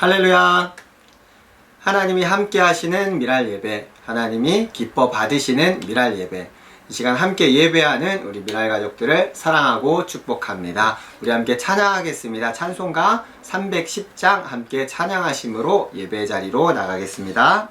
할렐루야! 하나님이 함께 하시는 미랄 예배, 하나님이 기뻐 받으시는 미랄 예배, 이 시간 함께 예배하는 우리 미랄 가족들을 사랑하고 축복합니다. 우리 함께 찬양하겠습니다. 찬송가 310장 함께 찬양하심으로 예배 자리로 나가겠습니다.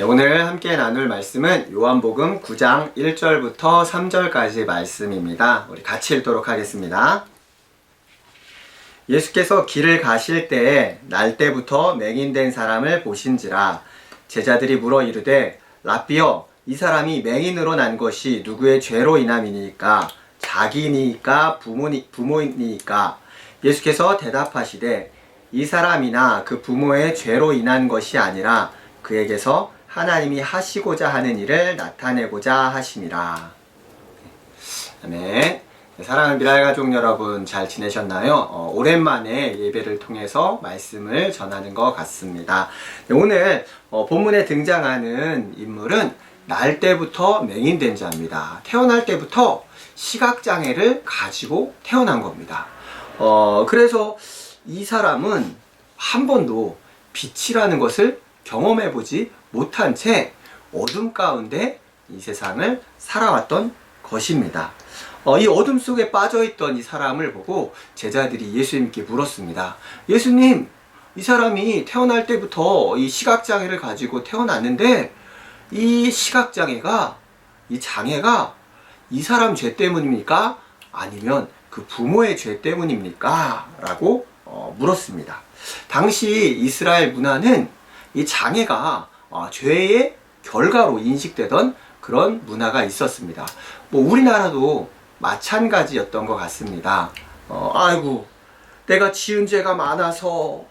오늘 함께 나눌 말씀은 요한복음 9장 1절부터 3절까지 말씀입니다. 우리 같이 읽도록 하겠습니다. 예수께서 길을 가실 때에 날 때부터 맹인된 사람을 보신지라. 제자들이 물어 이르되 라삐여, 이 사람이 맹인으로 난 것이 누구의 죄로 인함이니까? 자기니까 부모니까? 예수께서 대답하시되 이 사람이나 그 부모의 죄로 인한 것이 아니라 그에게서 하나님이 하시고자 하는 일을 나타내고자 하심이라. 아멘. 사랑하는 미랄가족 여러분, 잘 지내셨나요? 오랜만에 예배를 통해서 말씀을 전하는 것 같습니다. 오늘 본문에 등장하는 인물은 날 때부터 맹인된 자입니다. 태어날 때부터 시각장애를 가지고 태어난 겁니다. 그래서 이 사람은 한 번도 빛이라는 것을 경험해보지 못한 채 어둠 가운데 이 세상을 살아왔던 것입니다. 이 어둠 속에 빠져있던 이 사람을 보고 제자들이 예수님께 물었습니다. 예수님, 이 사람이 태어날 때부터 이 시각장애를 가지고 태어났는데 이 시각장애가, 이 장애가 이 사람 죄 때문입니까? 아니면 그 부모의 죄 때문입니까? 라고 물었습니다. 당시 이스라엘 문화는 이 장애가 죄의 결과로 인식되던 그런 문화가 있었습니다. 우리나라도 마찬가지였던 것 같습니다. 아이고, 내가 지은 죄가 많아서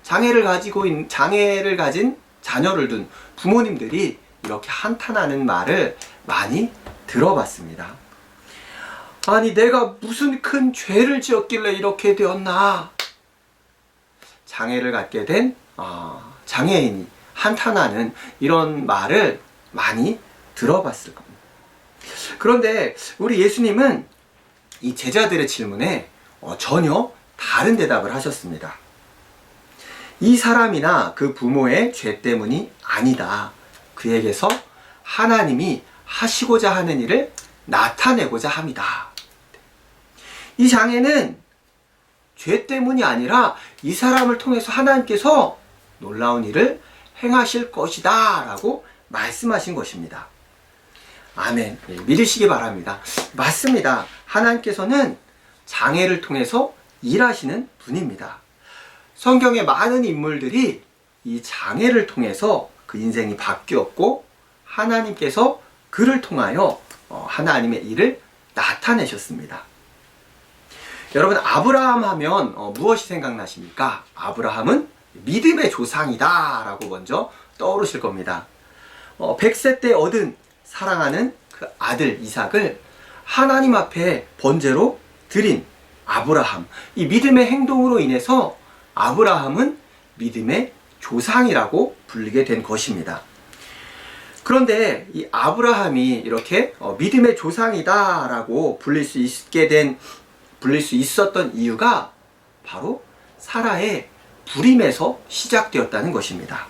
장애를 가진 자녀를 둔 부모님들이 이렇게 한탄하는 말을 많이 들어봤습니다. 아니, 내가 무슨 큰 죄를 지었길래 이렇게 되었나? 장애를 갖게 된 장애인이 한탄하는 이런 말을 많이 들어봤을 겁니다. 그런데 우리 예수님은 이 제자들의 질문에 전혀 다른 대답을 하셨습니다. 이 사람이나 그 부모의 죄 때문이 아니다. 그에게서 하나님이 하시고자 하는 일을 나타내고자 합니다. 이 장애는 죄 때문이 아니라 이 사람을 통해서 하나님께서 놀라운 일을 행하실 것이다 라고 말씀하신 것입니다. 아멘. 믿으시기 바랍니다. 맞습니다. 하나님께서는 장애를 통해서 일하시는 분입니다. 성경의 많은 인물들이 이 장애를 통해서 그 인생이 바뀌었고 하나님께서 그를 통하여 하나님의 일을 나타내셨습니다. 여러분, 아브라함 하면 무엇이 생각나십니까? 아브라함은 믿음의 조상이다 라고 먼저 떠오르실 겁니다. 100세 때 얻은 사랑하는 그 아들 이삭을 하나님 앞에 번제로 드린 아브라함, 이 믿음의 행동으로 인해서 아브라함은 믿음의 조상이라고 불리게 된 것입니다. 그런데 이 아브라함이 이렇게 믿음의 조상이다 라고 불릴 수 있었던 이유가 바로 사라의 불임에서 시작되었다는 것입니다.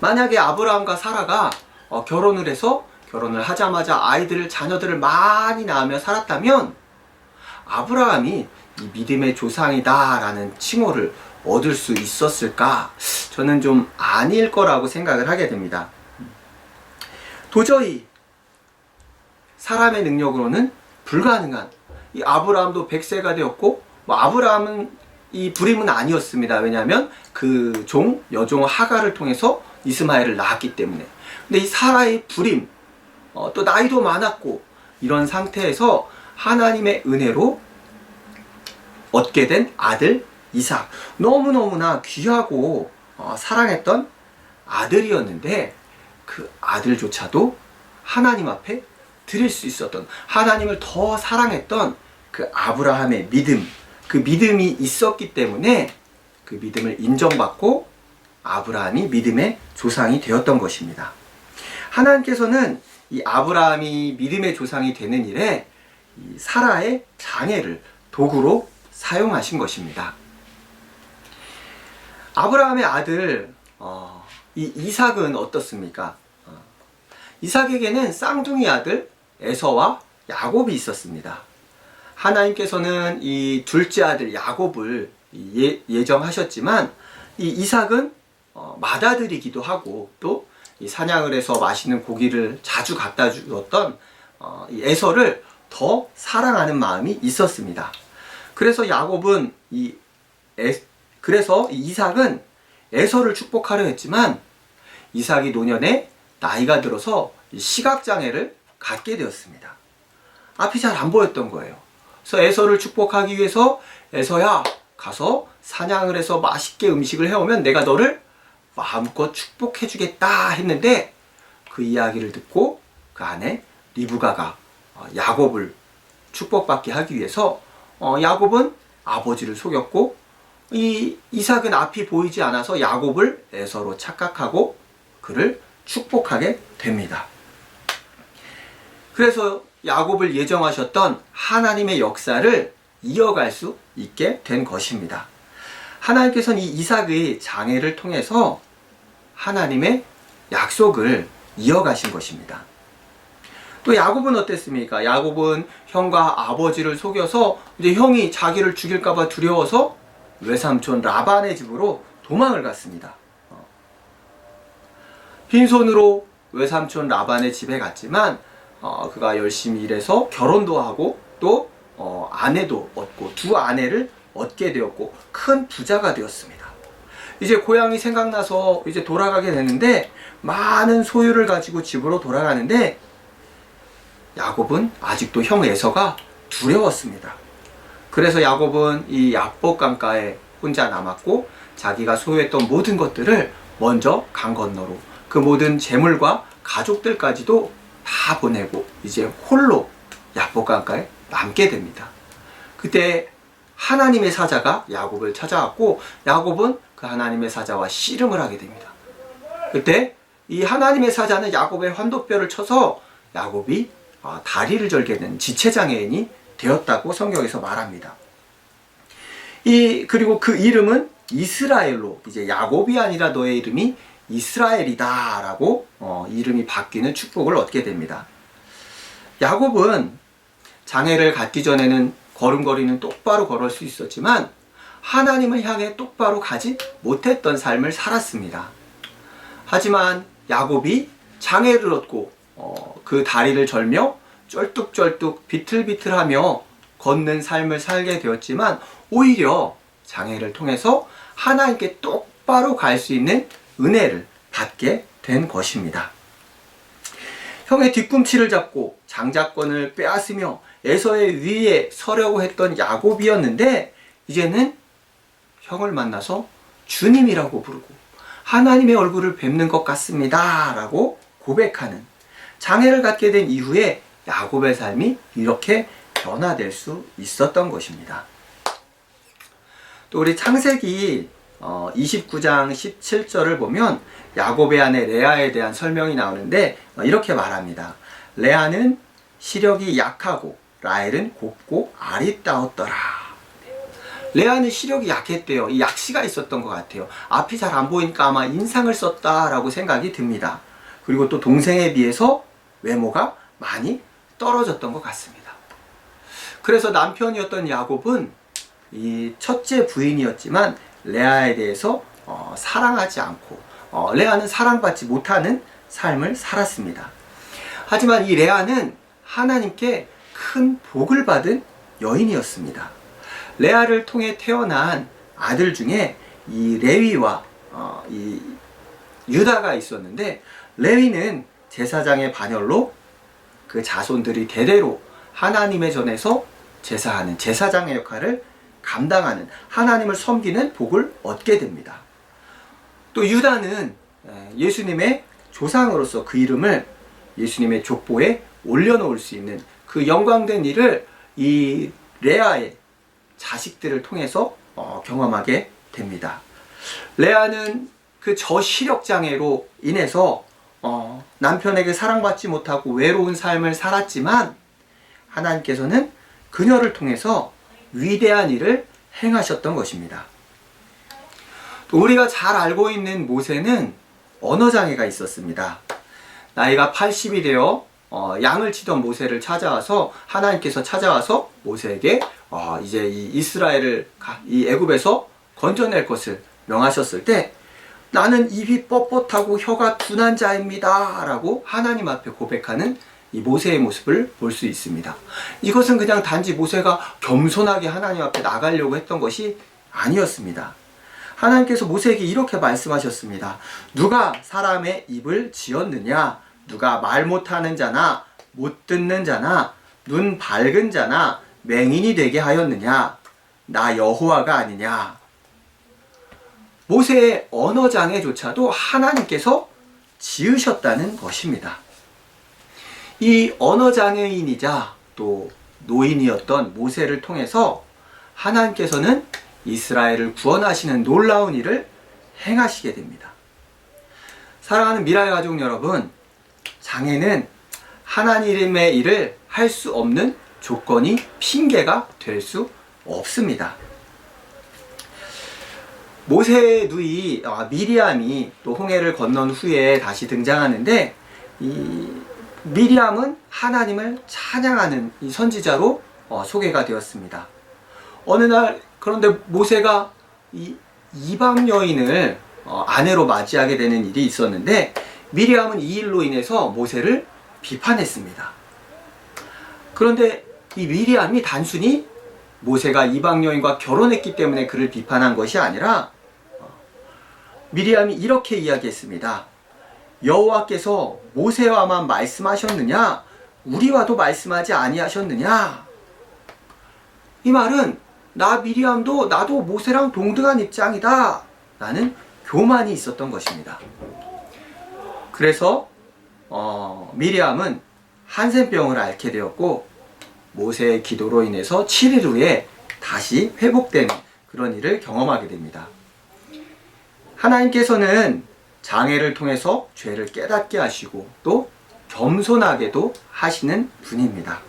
만약에 아브라함과 사라가 결혼을 하자마자 자녀들을 많이 낳으며 살았다면 아브라함이 이 믿음의 조상이다 라는 칭호를 얻을 수 있었을까? 저는 좀 아닐 거라고 생각을 하게 됩니다. 도저히 사람의 능력으로는 불가능한, 이 아브라함도 100세가 되었고 아브라함은 이 불임은 아니었습니다. 왜냐하면 그 여종 하갈을 통해서 이스마엘을 낳았기 때문에. 근데 이 사라의 불임, 또 나이도 많았고 이런 상태에서 하나님의 은혜로 얻게 된 아들 이삭, 너무너무나 귀하고 사랑했던 아들이었는데 그 아들조차도 하나님 앞에 드릴 수 있었던, 하나님을 더 사랑했던 그 아브라함의 믿음, 그 믿음이 있었기 때문에 그 믿음을 인정받고 아브라함이 믿음의 조상이 되었던 것입니다. 하나님께서는 이 아브라함이 믿음의 조상이 되는 일에 이 사라의 장애를 도구로 사용하신 것입니다. 아브라함의 아들 이 이삭은 어떻습니까? 이삭에게는 쌍둥이 아들 에서와 야곱이 있었습니다. 하나님께서는 이 둘째 아들 야곱을 예정하셨지만 이 이삭은 맏아들이기도 하고 또 이 사냥을 해서 맛있는 고기를 자주 갖다 주었던 이 에서를 더 사랑하는 마음이 있었습니다. 그래서 그래서 이삭은 에서를 축복하려 했지만 이삭이 노년에 나이가 들어서 시각장애를 갖게 되었습니다. 앞이 잘 안 보였던 거예요. 그래서 에서를 축복하기 위해서 에서야 가서 사냥을 해서 맛있게 음식을 해오면 내가 너를 마음껏 축복해주겠다 했는데 그 이야기를 듣고 그 안에 리브가가 야곱을 축복받게 하기 위해서 야곱은 아버지를 속였고 이 이삭은 앞이 보이지 않아서 야곱을 에서로 착각하고 그를 축복하게 됩니다. 그래서 야곱을 예정하셨던 하나님의 역사를 이어갈 수 있게 된 것입니다. 하나님께서는 이 이삭의 장애를 통해서 하나님의 약속을 이어가신 것입니다. 또 야곱은 어땠습니까? 야곱은 형과 아버지를 속여서 이제 형이 자기를 죽일까봐 두려워서 외삼촌 라반의 집으로 도망을 갔습니다. 빈손으로 외삼촌 라반의 집에 갔지만 그가 열심히 일해서 결혼도 하고 또 아내도 얻고 두 아내를 얻게 되었고 큰 부자가 되었습니다. 이제 고향이 생각나서 이제 돌아가게 되는데 많은 소유를 가지고 집으로 돌아가는데 야곱은 아직도 형 에서가 두려웠습니다. 그래서 야곱은 이 야복 강가에 혼자 남았고 자기가 소유했던 모든 것들을 먼저 강 건너로 그 모든 재물과 가족들까지도 다 보내고 이제 홀로 야복 강가에 남게 됩니다. 그때 하나님의 사자가 야곱을 찾아왔고 야곱은 그 하나님의 사자와 씨름을 하게 됩니다. 그때 이 하나님의 사자는 야곱의 환도뼈를 쳐서 야곱이 다리를 절게 된 지체장애인이 되었다고 성경에서 말합니다. 그리고 그 이름은 이스라엘로 이제 야곱이 아니라 너의 이름이 이스라엘이다 라고 이름이 바뀌는 축복을 얻게 됩니다. 야곱은 장애를 갖기 전에는 걸음걸이는 똑바로 걸을 수 있었지만 하나님을 향해 똑바로 가지 못했던 삶을 살았습니다. 하지만 야곱이 장애를 얻고 그 다리를 절며 쩔뚝쩔뚝 비틀비틀하며 걷는 삶을 살게 되었지만 오히려 장애를 통해서 하나님께 똑바로 갈 수 있는 은혜를 받게 된 것입니다. 형의 뒤꿈치를 잡고 장자권을 빼앗으며 에서의 위에 서려고 했던 야곱이었는데 이제는 형을 만나서 주님이라고 부르고 하나님의 얼굴을 뵙는 것 같습니다 라고 고백하는 장애를 갖게 된 이후에 야곱의 삶이 이렇게 변화될 수 있었던 것입니다. 또 우리 창세기 29장 17절을 보면 야곱의 아내 레아에 대한 설명이 나오는데 이렇게 말합니다. 레아는 시력이 약하고 라헬은 곱고 아리따웠더라. 레아는 시력이 약했대요. 이 약시가 있었던 것 같아요. 앞이 잘 안 보이니까 아마 인상을 썼다라고 생각이 듭니다. 그리고 또 동생에 비해서 외모가 많이 떨어졌던 것 같습니다. 그래서 남편이었던 야곱은 이 첫째 부인이었지만 레아에 대해서 사랑하지 않고 레아는 사랑받지 못하는 삶을 살았습니다. 하지만 이 레아는 하나님께 큰 복을 받은 여인이었습니다. 레아를 통해 태어난 아들 중에 이 레위와 이 유다가 있었는데 레위는 제사장의 반열로 그 자손들이 대대로 하나님의 전에서 제사하는 제사장의 역할을 감당하는 하나님을 섬기는 복을 얻게 됩니다. 또 유다는 예수님의 조상으로서 그 이름을 예수님의 족보에 올려놓을 수 있는 그 영광된 일을 이 레아의 자식들을 통해서 경험하게 됩니다. 레아는 그 저시력 장애로 인해서 남편에게 사랑받지 못하고 외로운 삶을 살았지만 하나님께서는 그녀를 통해서 위대한 일을 행하셨던 것입니다. 또 우리가 잘 알고 있는 모세는 언어장애가 있었습니다. 나이가 80이 되어 양을 치던 모세를 찾아와서 하나님께서 찾아와서 모세에게 이제 이 이스라엘을 이 애굽에서 건져낼 것을 명하셨을 때 나는 입이 뻣뻣하고 혀가 둔한 자입니다 라고 하나님 앞에 고백하는 이 모세의 모습을 볼 수 있습니다. 이것은 그냥 단지 모세가 겸손하게 하나님 앞에 나가려고 했던 것이 아니었습니다. 하나님께서 모세에게 이렇게 말씀하셨습니다. 누가 사람의 입을 지었느냐? 누가 말 못하는 자나 못 듣는 자나 눈 밝은 자나 맹인이 되게 하였느냐? 나 여호와가 아니냐? 모세의 언어 장애조차도 하나님께서 지으셨다는 것입니다. 이 언어 장애인이자 또 노인이었던 모세를 통해서 하나님께서는 이스라엘을 구원하시는 놀라운 일을 행하시게 됩니다. 사랑하는 미랄 가족 여러분, 장애는 하나님의 일을 할 수 없는 조건이 핑계가 될 수 없습니다. 모세의 누이 미리암이 또 홍해를 건넌 후에 다시 등장하는데, 이 미리암은 하나님을 찬양하는 이 선지자로 소개가 되었습니다. 어느 날 그런데 모세가 이 이방 여인을 아내로 맞이하게 되는 일이 있었는데, 미리암은 이 일로 인해서 모세를 비판했습니다. 그런데 이 미리암이 단순히 모세가 이방 여인과 결혼했기 때문에 그를 비판한 것이 아니라, 미리암이 이렇게 이야기했습니다. 여호와께서 모세와만 말씀하셨느냐? 우리와도 말씀하지 아니하셨느냐? 이 말은 나 미리암도 나도 모세랑 동등한 입장이다 라는 교만이 있었던 것입니다. 그래서 미리암은 한센병을 앓게 되었고, 모세의 기도로 인해서 7일 후에 다시 회복되는 그런 일을 경험하게 됩니다. 하나님께서는 장애를 통해서 죄를 깨닫게 하시고 또 겸손하게도 하시는 분입니다.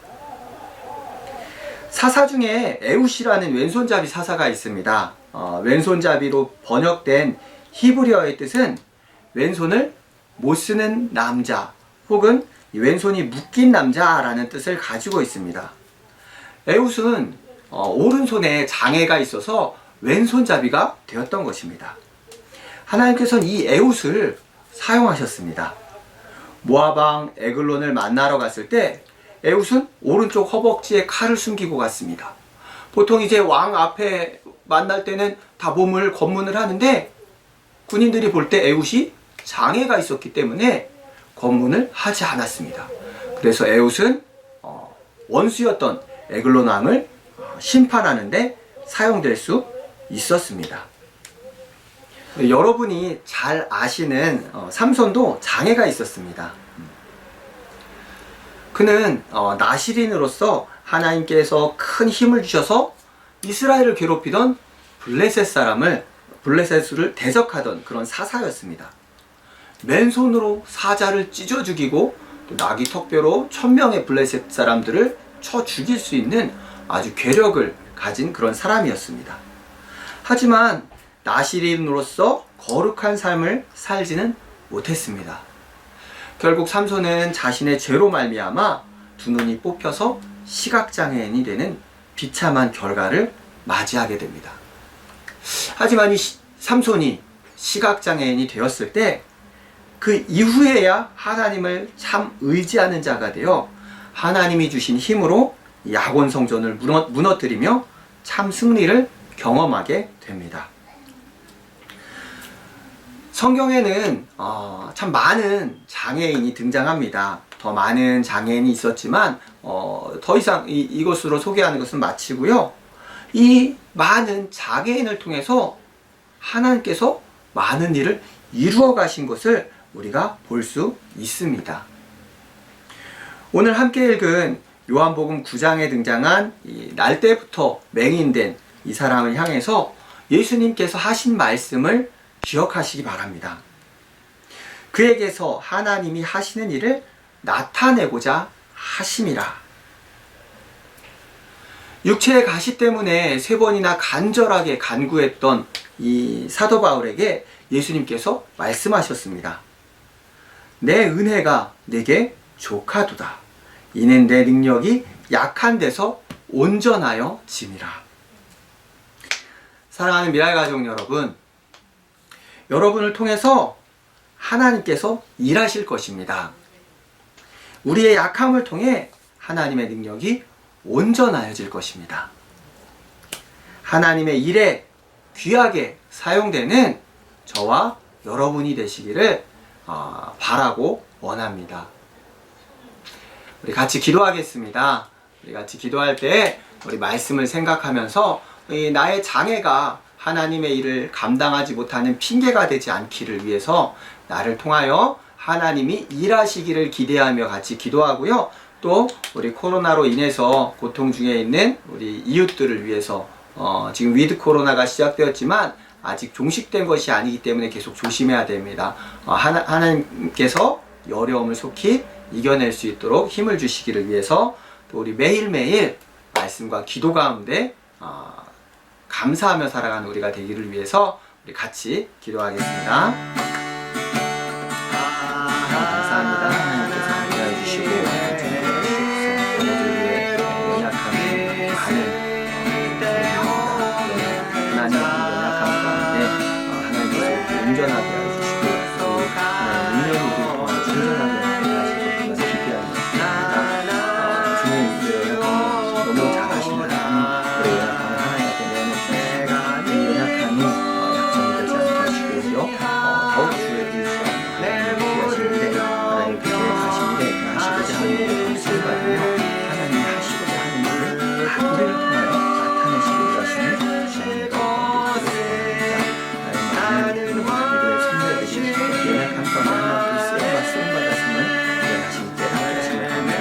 사사 중에 에웃이라는 왼손잡이 사사가 있습니다. 왼손잡이로 번역된 히브리어의 뜻은 왼손을 못 쓰는 남자 혹은 왼손이 묶인 남자라는 뜻을 가지고 있습니다. 에웃은 오른손에 장애가 있어서 왼손잡이가 되었던 것입니다. 하나님께서는 이 에웃을 사용하셨습니다. 모압 왕 에글론을 만나러 갔을 때 에웃은 오른쪽 허벅지에 칼을 숨기고 갔습니다. 보통 이제 왕 앞에 만날 때는 다 몸을 검문을 하는데, 군인들이 볼 때 에웃이 장애가 있었기 때문에 검문을 하지 않았습니다. 그래서 에웃은 원수였던 에글론 왕을 심판하는데 사용될 수 있었습니다. 여러분이 잘 아시는 삼손도 장애가 있었습니다. 그는 나시린으로서 하나님께서 큰 힘을 주셔서 이스라엘을 괴롭히던 블레셋을 대적하던 그런 사사였습니다. 맨손으로 사자를 찢어 죽이고 또 나귀 턱뼈로 1000명의 블레셋 사람들을 쳐 죽일 수 있는 아주 괴력을 가진 그런 사람이었습니다. 하지만 나시린으로서 거룩한 삶을 살지는 못했습니다. 결국 삼손은 자신의 죄로 말미암아 두 눈이 뽑혀서 시각장애인이 되는 비참한 결과를 맞이하게 됩니다. 하지만 이 삼손이 시각장애인이 되었을 때 그 이후에야 하나님을 참 의지하는 자가 되어 하나님이 주신 힘으로 야곤 성전을 무너뜨리며 참 승리를 경험하게 됩니다. 성경에는 참 많은 장애인이 등장합니다. 더 많은 장애인이 있었지만 더 이상 이것으로 소개하는 것은 마치고요. 이 많은 장애인을 통해서 하나님께서 많은 일을 이루어 가신 것을 우리가 볼 수 있습니다. 오늘 함께 읽은 요한복음 9장에 등장한 날 때부터 맹인된 이 사람을 향해서 예수님께서 하신 말씀을 기억하시기 바랍니다. 그에게서 하나님이 하시는 일을 나타내고자 하심이라. 육체의 가시 때문에 3번이나 간절하게 간구했던 이 사도 바울에게 예수님께서 말씀하셨습니다. 내 은혜가 내게 족하도다. 이는 내 능력이 약한 데서 온전하여 짐이라. 사랑하는 미랄 가족 여러분, 여러분을 통해서 하나님께서 일하실 것입니다. 우리의 약함을 통해 하나님의 능력이 온전하여질 것입니다. 하나님의 일에 귀하게 사용되는 저와 여러분이 되시기를 바라고 원합니다. 우리 같이 기도하겠습니다. 우리 같이 기도할 때 우리 말씀을 생각하면서 나의 장애가 하나님의 일을 감당하지 못하는 핑계가 되지 않기를 위해서 나를 통하여 하나님이 일하시기를 기대하며 같이 기도하고요. 또 우리 코로나로 인해서 고통 중에 있는 우리 이웃들을 위해서 지금 위드 코로나가 시작되었지만 아직 종식된 것이 아니기 때문에 계속 조심해야 됩니다. 하나님께서 이 어려움을 속히 이겨낼 수 있도록 힘을 주시기를 위해서 또 우리 매일매일 말씀과 기도 가운데 감사하며 살아가는 우리가 되기를 위해서 우리 같이 기도하겠습니다. 감사합니다. 하나님께서 함께해 주시고 운전하게 해주시고 또 운명이 우리 동안 운전하게 하시고 기대합니다. 주님 너무 잘하시는 하나님, 우리 연약함을 하나님 앞에 내어놓고 이 연약함이 약점이 되지 않게 하시고요. 더욱 주의 일시간 하나님을 기대하시는데 하나님께서 하신 일에 하시고자 하는 일을 감사받으며 하나님이 하시고자 하는 일을 우리를 통하여 나타내시고자 하시는 하나님의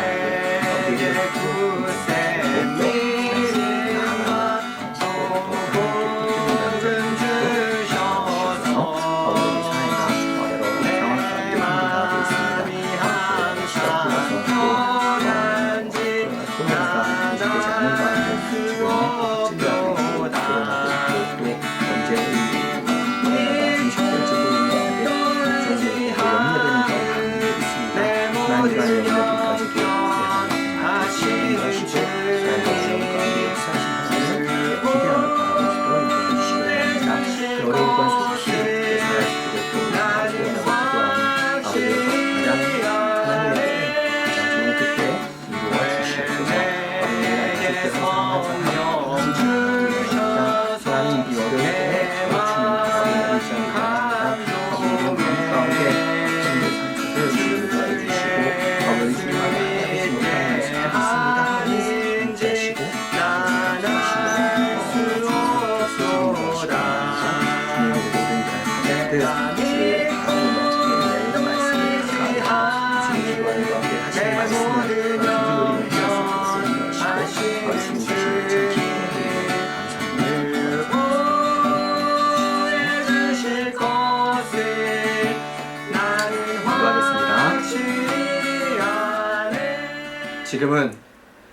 지금은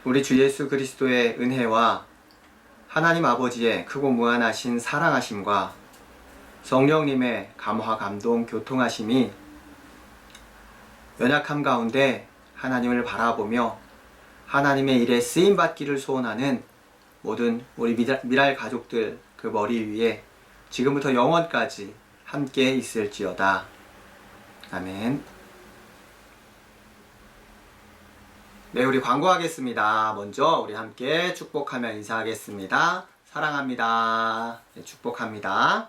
우리 주 예수 그리스도의 은혜와 하나님 아버지의 크고 무한하신 사랑하심과 성령님의 감화 감동 교통하심이 연약함 가운데 하나님을 바라보며 하나님의 일에 쓰임받기를 소원하는 모든 우리 미랄 가족들 그 머리 위에 지금부터 영원까지 함께 있을지어다. 아멘. 네, 우리 광고하겠습니다. 먼저 우리 함께 축복하며 인사하겠습니다. 사랑합니다. 네, 축복합니다.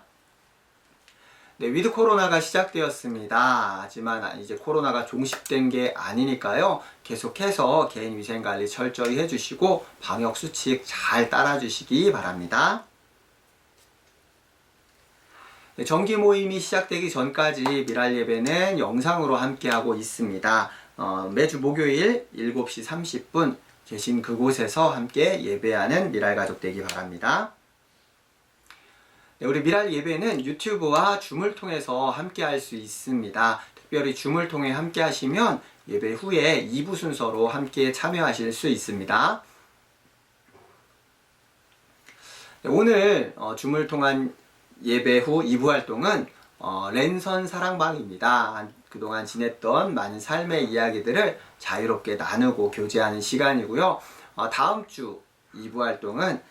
네, 위드 코로나가 시작되었습니다. 하지만 이제 코로나가 종식된 게 아니니까요. 계속해서 개인 위생관리 철저히 해주시고 방역 수칙 잘 따라주시기 바랍니다. 네, 정기 모임이 시작되기 전까지 미랄 예배는 영상으로 함께하고 있습니다. 매주 목요일 7시 30분 계신 그곳에서 함께 예배하는 미랄 가족 되기 바랍니다. 네, 우리 미랄 예배는 유튜브와 줌을 통해서 함께 할 수 있습니다. 특별히 줌을 통해 함께 하시면 예배 후에 2부 순서로 함께 참여하실 수 있습니다. 네, 오늘 줌을 통한 예배 후 2부 활동은 랜선 사랑방입니다. 그동안 지냈던 많은 삶의 이야기들을 자유롭게 나누고 교제하는 시간이고요. 다음 주 2부 활동은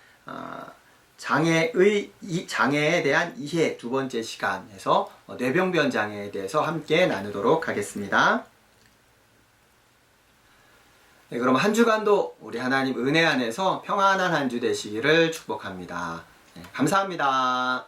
장애에 대한 이해 두 번째 시간에서 뇌병변 장애에 대해서 함께 나누도록 하겠습니다. 네, 그럼 한 주간도 우리 하나님 은혜 안에서 평안한 한 주 되시기를 축복합니다. 네, 감사합니다.